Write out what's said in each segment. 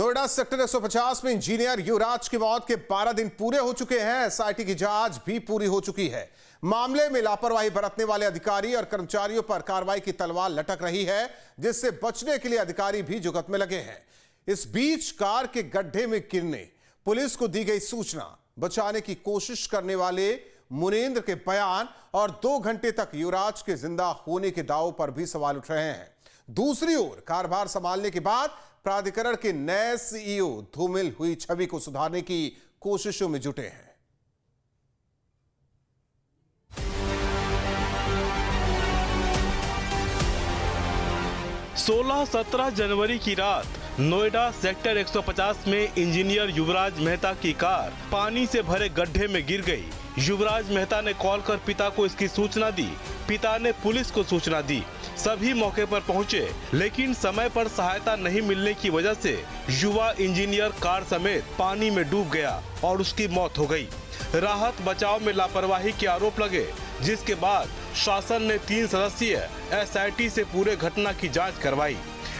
Noida sector 150 में engineer युवराज की मौत के 12 दिन पूरे हो चुके हैं। एसआईटी की जांच भी पूरी हो चुकी है। मामले में लापरवाही बरतने वाले अधिकारी और कर्मचारियों पर कार्रवाई की तलवार लटक रही है, जिससे बचने के लिए अधिकारी भी जुगत में लगे हैं। इस बीच कार के गड्ढे में गिरने पुलिस को दी गई सूचना, बचाने की कोशिश करने वाले मुनेंद्र के बयान और 2 घंटे तक युवराज के जिंदा होने के दावों पर भी सवाल उठ रहे हैं। दूसरी ओर कार्यभार संभालने के बाद प्राधिकरण के नए सीईओ धूमिल हुई छवि को सुधारने की कोशिशों में जुटे हैं। सोलह 17 जनवरी की रात नोएडा सेक्टर 150 में इंजीनियर युवराज मेहता की कार पानी से भरे गड्ढे में गिर गई। युवराज मेहता ने कॉल कर पिता को इसकी सूचना दी। पिता ने पुलिस को सूचना दी। सभी मौके पर पहुंचे, लेकिन समय पर सहायता नहीं मिलने की वजह से युवा इंजीनियर कार समेत पानी में डूब गया और उसकी मौत हो गई। राहत बचाव में लापरवाही के आरोप लगे, जिसके बाद शासन ने 3 सदस्यीय एसआईटी से पूरे घटना की जांच करवाई।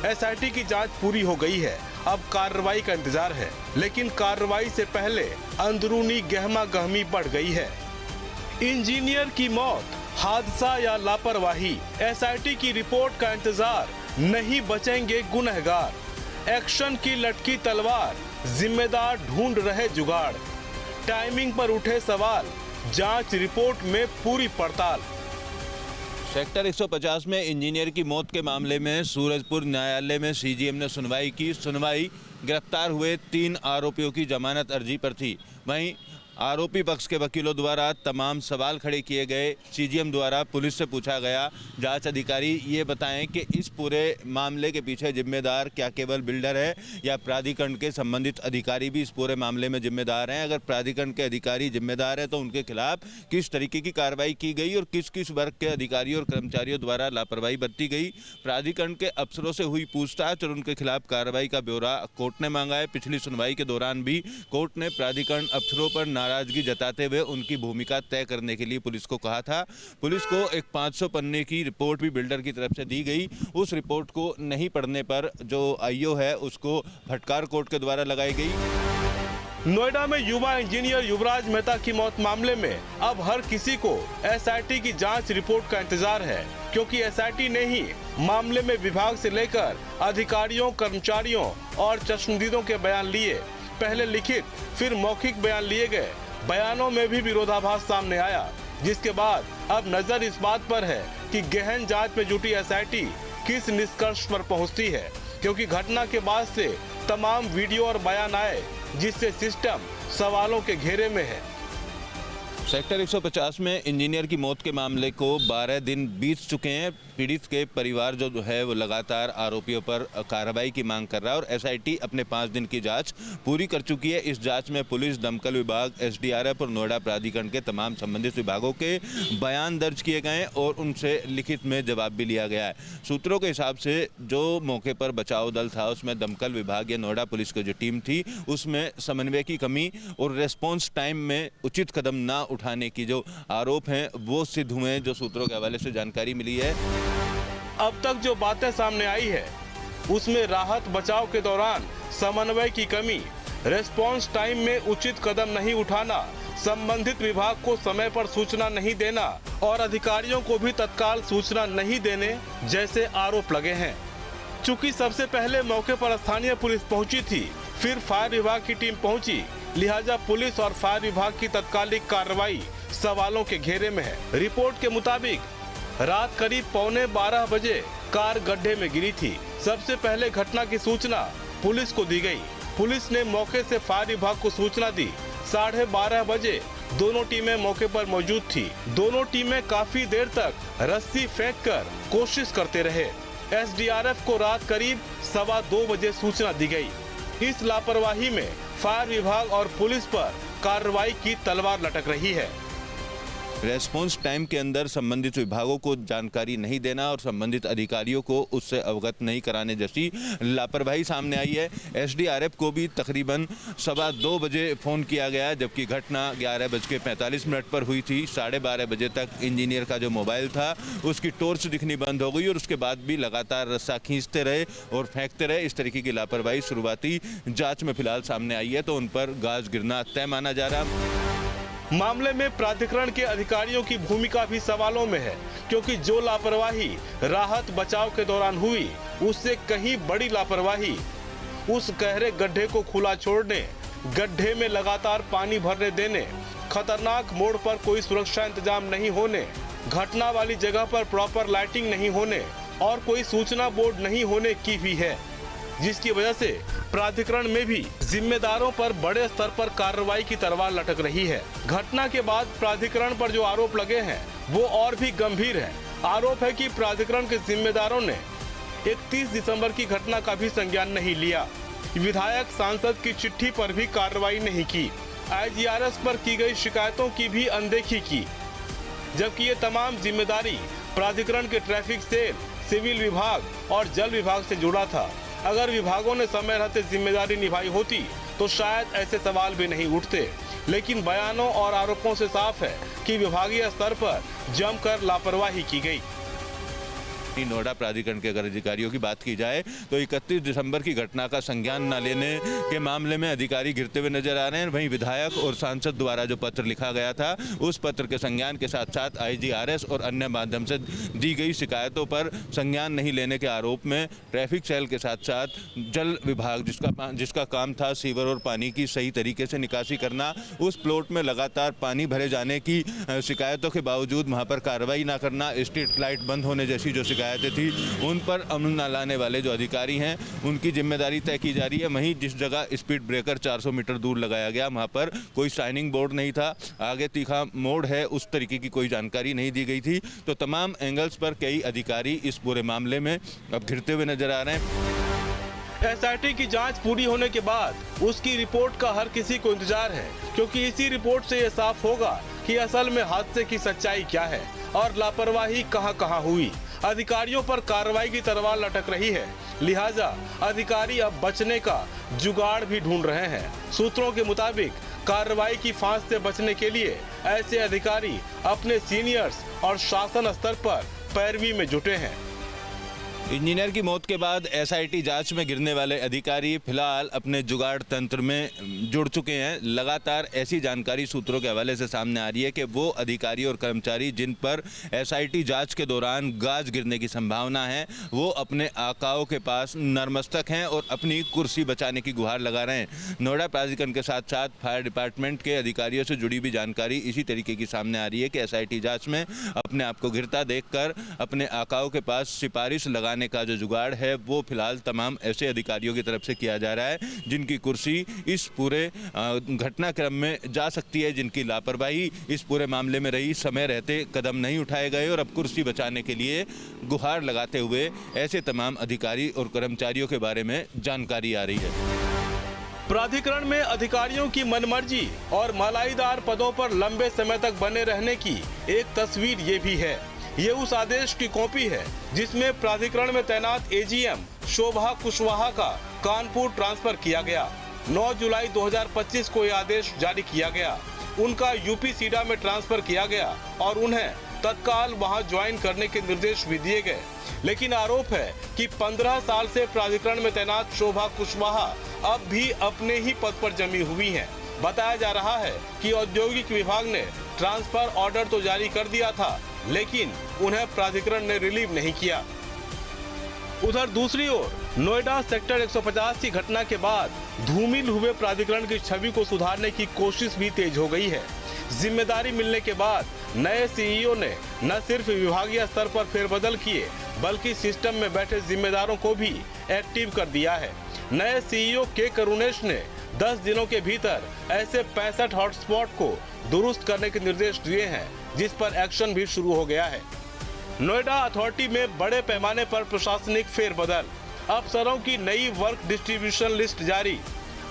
एसआईटी की जांच पूरी हो गई है, अब कार्रवाई का इंतजार है, लेकिन कार्रवाई से पहले अंदरूनी गहमा गहमी बढ़ गई है। इंजीनियर की मौत, हादसा या लापरवाही, एसआईटी की रिपोर्ट का इंतजार, नहीं बचेंगे गुनहगार। एक्शन की लटकी तलवार, जिम्मेदार ढूंढ रहे जुगाड़। टाइमिंग पर उठे सवाल, जांच रिपोर्ट में पूरी पड़ताल। सेक्टर 150 में इंजीनियर की मौत के मामले में सूरजपुर न्यायालय में सीजीएम ने सुनवाई की। गिरफ्तार हुए 3 आरोपियों की जमानत अर्जी पर थी। वहीं आरोपी पक्ष के वकीलों द्वारा तमाम सवाल खड़े किए गए। सीजीएम द्वारा पुलिस से पूछा गया, जांच अधिकारी ये बताएं कि इस पूरे मामले के पीछे जिम्मेदार क्या केवल बिल्डर है या प्राधिकरण के संबंधित अधिकारी भी इस पूरे मामले में जिम्मेदार हैं? अगर प्राधिकरण के अधिकारी जिम्मेदार है तो उनके खिलाफ किस तरीके की कार्रवाई की गई और किस किस वर्ग के अधिकारियों और कर्मचारियों द्वारा लापरवाही बरती गई? प्राधिकरण के अफसरों से हुई पूछताछ और उनके खिलाफ कार्रवाई का ब्यौरा कोर्ट ने मांगा है। पिछली सुनवाई के दौरान भी कोर्ट ने प्राधिकरण अफसरों पर नाराजगी जताते हुए उनकी भूमिका तय करने के लिए पुलिस को कहा था। पुलिस को एक 500 पन्ने की रिपोर्ट भी बिल्डर की तरफ से दी गई। उस रिपोर्ट को नहीं पढ़ने पर जो आईओ है उसको फटकार कोर्ट के द्वारा लगाई गई। नोएडा में युवा इंजीनियर युवराज मेहता की मौत मामले में अब हर किसी को एसआईटी की जांच रिपोर्ट का इंतजार है, क्योंकि एसआईटी ने ही मामले में विभाग से लेकर अधिकारियों, कर्मचारियों और चश्मदीदों के बयान लिए। पहले लिखित फिर मौखिक बयान लिए गए। बयानों में भी विरोधाभास सामने आया, जिसके बाद अब नजर इस बात पर है कि गहन जांच में जुटी एसआईटी किस निष्कर्ष पर पहुंचती है, क्योंकि घटना के बाद से तमाम वीडियो और बयान आए, जिससे सिस्टम सवालों के घेरे में है। सेक्टर 150 में इंजीनियर की मौत के मामले को 12 दिन बीत चुके हैं। पीड़ित के परिवार जो है वो लगातार आरोपियों पर कार्रवाई की मांग कर रहा है और एसआईटी अपने 5 दिन की जांच पूरी कर चुकी है। इस जांच में पुलिस, दमकल विभाग, एसडीआरएफ और नोएडा प्राधिकरण के तमाम संबंधित विभागों के बयान दर्ज किए गए हैं और उनसे लिखित में जवाब भी लिया गया है। सूत्रों के हिसाब से जो मौके पर बचाव दल था उसमें दमकल विभाग या नोएडा पुलिस की जो टीम थी उसमें समन्वय की कमी और रेस्पॉन्स टाइम में उचित कदम ना उठाने की जो आरोप हैं वो सिद्ध हुए, जो सूत्रों के हवाले से जानकारी मिली है। अब तक जो बातें सामने आई है उसमें राहत बचाव के दौरान समन्वय की कमी, रेस्पॉन्स टाइम में उचित कदम नहीं उठाना, संबंधित विभाग को समय पर सूचना नहीं देना और अधिकारियों को भी तत्काल सूचना नहीं देने जैसे आरोप लगे हैं। चूंकि सबसे पहले मौके पर स्थानीय पुलिस पहुंची थी, फिर फायर विभाग की टीम पहुंची, लिहाजा पुलिस और फायर विभाग की तत्कालिक कार्रवाई सवालों के घेरे में है। रिपोर्ट के मुताबिक रात करीब 11:15 बजे कार गड्ढे में गिरी थी। सबसे पहले घटना की सूचना पुलिस को दी गई। पुलिस ने मौके से फायर विभाग को सूचना दी। 12:30 बजे दोनों टीमें मौके पर मौजूद थी। दोनों टीमें काफी देर तक रस्सी फेंककर कोशिश करते रहे। एसडीआरएफ को रात करीब 2:15 बजे सूचना दी गई। इस लापरवाही में फायर विभाग और पुलिस पर कार्रवाई की तलवार लटक रही है। रेस्पॉन्स टाइम के अंदर संबंधित विभागों को जानकारी नहीं देना और संबंधित अधिकारियों को उससे अवगत नहीं कराने जैसी लापरवाही सामने आई है। एसडीआरएफ को भी तकरीबन 2:15 बजे फ़ोन किया गया, जबकि घटना 11:45 पर हुई थी। 12:30 बजे तक इंजीनियर का जो मोबाइल था उसकी टॉर्च दिखनी बंद हो गई और उसके बाद भी लगातार रस्सा खींचते रहे और फेंकते रहे। इस तरीके की लापरवाही शुरुआती जांच में फिलहाल सामने आई है, तो उन पर गाज गिरना तय माना जा रहा। मामले में प्राधिकरण के अधिकारियों की भूमिका भी सवालों में है, क्योंकि जो लापरवाही राहत बचाव के दौरान हुई उससे कहीं बड़ी लापरवाही उस गहरे गड्ढे को खुला छोड़ने, गड्ढे में लगातार पानी भरने देने, खतरनाक मोड़ पर कोई सुरक्षा इंतजाम नहीं होने, घटना वाली जगह पर प्रॉपर लाइटिंग नहीं होने और कोई सूचना बोर्ड नहीं होने की भी है, जिसकी वजह से प्राधिकरण में भी जिम्मेदारों पर बड़े स्तर पर कार्रवाई की तलवार लटक रही है। घटना के बाद प्राधिकरण पर जो आरोप लगे हैं वो और भी गंभीर है। आरोप है कि प्राधिकरण के जिम्मेदारों ने 31 दिसंबर की घटना का भी संज्ञान नहीं लिया, विधायक सांसद की चिट्ठी पर भी कार्रवाई नहीं की, आईजीआरएस पर की गई शिकायतों की भी अनदेखी की, जबकि ये तमाम जिम्मेदारी प्राधिकरण के ट्रैफिक सेल, सिविल विभाग और जल विभाग से जुड़ा था। अगर विभागों ने समय रहते जिम्मेदारी निभाई होती तो शायद ऐसे सवाल भी नहीं उठते, लेकिन बयानों और आरोपों से साफ है कि विभागीय स्तर पर जमकर लापरवाही की गई। नोएडा प्राधिकरण के अगर अधिकारियों की बात की जाए तो 31 दिसंबर की घटना का संज्ञान न लेने के मामले में अधिकारी गिरते हुए नजर आ रहे हैं। वहीं विधायक और सांसद द्वारा जो पत्र लिखा गया था उस पत्र के संज्ञान के साथ साथ आईजीआरएस और अन्य माध्यम से दी गई शिकायतों पर संज्ञान नहीं लेने के आरोप में ट्रैफिक सेल के साथ साथ जल विभाग जिसका काम था सीवर और पानी की सही तरीके से निकासी करना, उस प्लॉट में लगातार पानी भरे जाने की शिकायतों के बावजूद वहाँ पर कार्रवाई न करना, स्ट्रीट लाइट बंद होने जैसी जो शिकायतें थी उन पर अमल न लाने वाले जो अधिकारी हैं उनकी जिम्मेदारी तय की जा रही है। वहीं जिस जगह स्पीड ब्रेकर 400 मीटर दूर लगाया गया वहां पर कोई साइनिंग बोर्ड नहीं था, आगे तीखा मोड़ है उस तरीके की कोई जानकारी नहीं दी गई थी। तो तमाम एंगल्स पर कई अधिकारी इस पूरे मामले में अब घिरते हुए नजर आ रहे हैं। एसआईटी की जांच पूरी होने के बाद उसकी रिपोर्ट का हर किसी को इंतजार है, क्योंकि इसी रिपोर्ट से ये साफ होगा कि असल में हादसे की सच्चाई क्या है और लापरवाही कहां-कहां हुई। अधिकारियों पर कार्रवाई की तलवार लटक रही है, लिहाजा अधिकारी अब बचने का जुगाड़ भी ढूंढ रहे हैं। सूत्रों के मुताबिक कार्रवाई की फांस से बचने के लिए ऐसे अधिकारी अपने सीनियर्स और शासन स्तर पर पैरवी में जुटे हैं। इंजीनियर की मौत के बाद एसआईटी जांच में गिरने वाले अधिकारी फिलहाल अपने जुगाड़ तंत्र में जुड़ चुके हैं। लगातार ऐसी जानकारी सूत्रों के हवाले से सामने आ रही है कि वो अधिकारी और कर्मचारी जिन पर एसआईटी जांच के दौरान गाज गिरने की संभावना है वो अपने आकाओं के पास नतमस्तक हैं और अपनी कुर्सी बचाने की गुहार लगा रहे हैं। नोएडा प्राधिकरण के साथ साथ फायर डिपार्टमेंट के अधिकारियों से जुड़ी भी जानकारी इसी तरीके की सामने आ रही है कि एसआईटी जाँच में अपने आप को घिरता देखकर अपने आकाओं के पास सिफारिश लगाने का जो जुगाड़ है वो फिलहाल तमाम ऐसे अधिकारियों की तरफ से किया जा रहा है जिनकी कुर्सी इस पूरे घटनाक्रम में जा सकती है, जिनकी लापरवाही इस पूरे मामले में रही, समय रहते कदम नहीं उठाए गए और अब कुर्सी बचाने के लिए गुहार लगाते हुए ऐसे तमाम अधिकारी और कर्मचारियों के बारे में जानकारी आ रही है। प्राधिकरण में अधिकारियों की मनमर्जी और मालाईदार पदों पर लंबे समय तक बने रहने की एक तस्वीर ये भी है। ये उस आदेश की कॉपी है जिसमें प्राधिकरण में तैनात एजीएम शोभा कुशवाहा का कानपुर ट्रांसफर किया गया। 9 जुलाई 2025 को यह आदेश जारी किया गया। उनका यूपी सीडा में ट्रांसफर किया गया और उन्हें तत्काल वहां ज्वाइन करने के निर्देश भी दिए गए। लेकिन आरोप है कि 15 साल से प्राधिकरण में तैनात शोभा कुशवाहा अब भी अपने ही पद पर जमी हुई हैं। बताया जा रहा है कि औद्योगिक विभाग ने ट्रांसफर ऑर्डर तो जारी कर दिया था, लेकिन उन्हें प्राधिकरण ने रिलीव नहीं किया। उधर दूसरी ओर नोएडा सेक्टर 150 की घटना के बाद धूमिल हुए प्राधिकरण की छवि को सुधारने की कोशिश भी तेज हो गई है। जिम्मेदारी मिलने के बाद नए सीईओ ने न सिर्फ विभागीय स्तर पर फेरबदल किए बल्कि सिस्टम में बैठे जिम्मेदारों को भी एक्टिव कर दिया है। नए सीईओ के करुणेश ने 10 दिनों के भीतर ऐसे 65 हॉटस्पॉट को दुरुस्त करने के निर्देश दिए हैं, जिस पर एक्शन भी शुरू हो गया है। नोएडा अथॉरिटी में बड़े पैमाने पर प्रशासनिक फेरबदल, अफसरों की नई वर्क डिस्ट्रीब्यूशन लिस्ट जारी,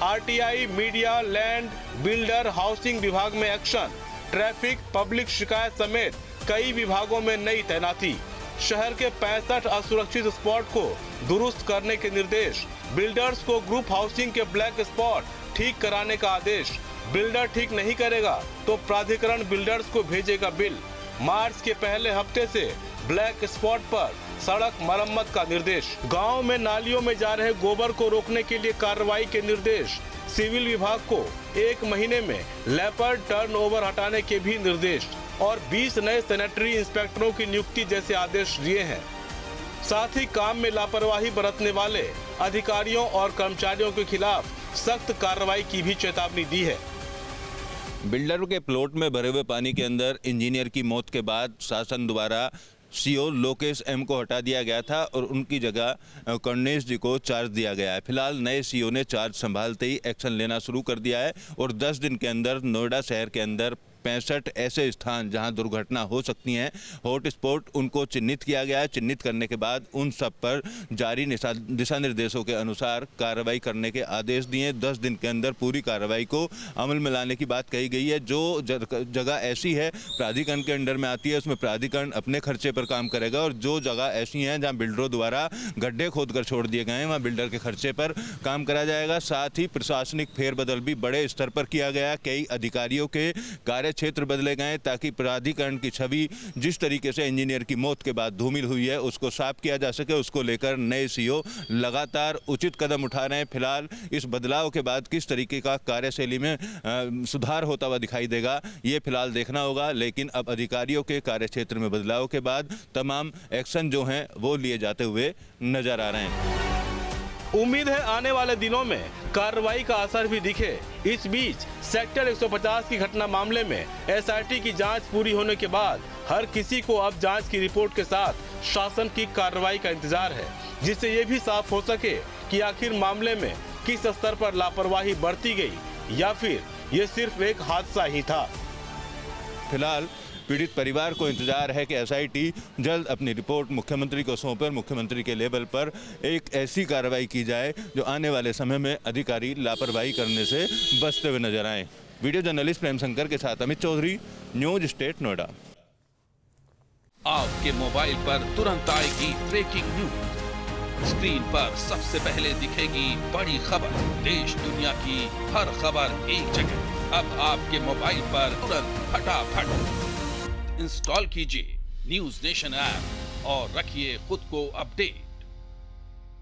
RTI, media, land, builder, housing विभाग में एक्शन, ट्रैफिक, पब्लिक शिकायत समेत कई विभागों में नई तैनाती। शहर के 65 असुरक्षित स्पॉट को दुरुस्त करने के निर्देश। बिल्डर्स को ग्रुप हाउसिंग के ब्लैक स्पॉट ठीक कराने का आदेश। बिल्डर ठीक नहीं करेगा तो प्राधिकरण बिल्डर्स को भेजेगा बिल। मार्च के पहले हफ्ते से ब्लैक स्पॉट पर सड़क मरम्मत का निर्देश। गांव में नालियों में जा रहे गोबर को रोकने के लिए कार्रवाई के निर्देश। सिविल विभाग को 1 महीने में लेपर्ड टर्नओवर हटाने के भी निर्देश और 20 नए सैनिटरी इंस्पेक्टरों की नियुक्ति जैसे आदेश दिए हैं। साथ ही काम में लापरवाही बरतने वाले अधिकारियों और कर्मचारियों के खिलाफ सख्त कार्रवाई की भी चेतावनी दी है। बिल्डर के प्लॉट में भरे हुए पानी के अंदर इंजीनियर की मौत के बाद शासन द्वारा सीओ लोकेश एम को हटा दिया गया था और उनकी जगह कर्णेश जी को चार्ज दिया गया है। फिलहाल नए सीओ ने चार्ज संभालते ही एक्शन लेना शुरू कर दिया है और 10 दिन के अंदर नोएडा शहर के अंदर 65 ऐसे स्थान जहां दुर्घटना हो सकती हैं, हॉट स्पॉट, उनको चिन्हित किया गया है। चिन्हित करने के बाद उन सब पर जारी दिशा निर्देशों के अनुसार कार्रवाई करने के आदेश दिए। 10 दिन के अंदर पूरी कार्रवाई को अमल में लाने की बात कही गई है। जो जगह ऐसी है प्राधिकरण के अंडर में आती है उसमें प्राधिकरण अपने खर्चे पर काम करेगा और जो जगह ऐसी हैं जहाँ बिल्डरों द्वारा गड्ढे खोद कर छोड़ दिए गए हैं वहाँ बिल्डर के खर्चे पर काम करा जाएगा। साथ ही प्रशासनिक फेरबदल भी बड़े स्तर पर किया गया। कई अधिकारियों के कार्य क्षेत्र बदले गए ताकि प्राधिकरण की छवि जिस तरीके से इंजीनियर की मौत के बाद धूमिल हुई है उसको साफ किया जा सके। उसको लेकर नए सीओ लगातार उचित कदम उठा रहे हैं। फिलहाल इस बदलाव के बाद किस तरीके का कार्यशैली में सुधार होता हुआ दिखाई देगा ये फिलहाल देखना होगा। लेकिन अब अधिकारियों के कार्यक्षेत्र में बदलाव के बाद तमाम एक्शन जो हैं वो लिए जाते हुए नजर आ रहे हैं। उम्मीद है आने वाले दिनों में कार्रवाई का असर भी दिखे। इस बीच सेक्टर 150 की घटना मामले में एसआईटी की जांच पूरी होने के बाद हर किसी को अब जांच की रिपोर्ट के साथ शासन की कार्रवाई का इंतजार है, जिससे ये भी साफ हो सके कि आखिर मामले में किस स्तर पर लापरवाही बरती गई या फिर ये सिर्फ एक हादसा ही था। फिलहाल पीड़ित परिवार को इंतजार है कि एसआईटी जल्द अपनी रिपोर्ट मुख्यमंत्री को सौंपे। मुख्यमंत्री के लेवल पर एक ऐसी कार्रवाई की जाए जो आने वाले समय में अधिकारी लापरवाही करने से बचते हुए नजर आए। वीडियो जर्नलिस्ट प्रेम शंकर के साथ अमित चौधरी, न्यूज स्टेट नोएडा। आपके मोबाइल पर तुरंत आएगी ब्रेकिंग न्यूज। स्क्रीन पर सबसे पहले दिखेगी बड़ी खबर। देश दुनिया की हर खबर एक जगह। अब आपके मोबाइल पर तुरंत फटाफट इंस्टॉल कीजिए न्यूज नेशन ऐप और रखिए खुद को अपडेट।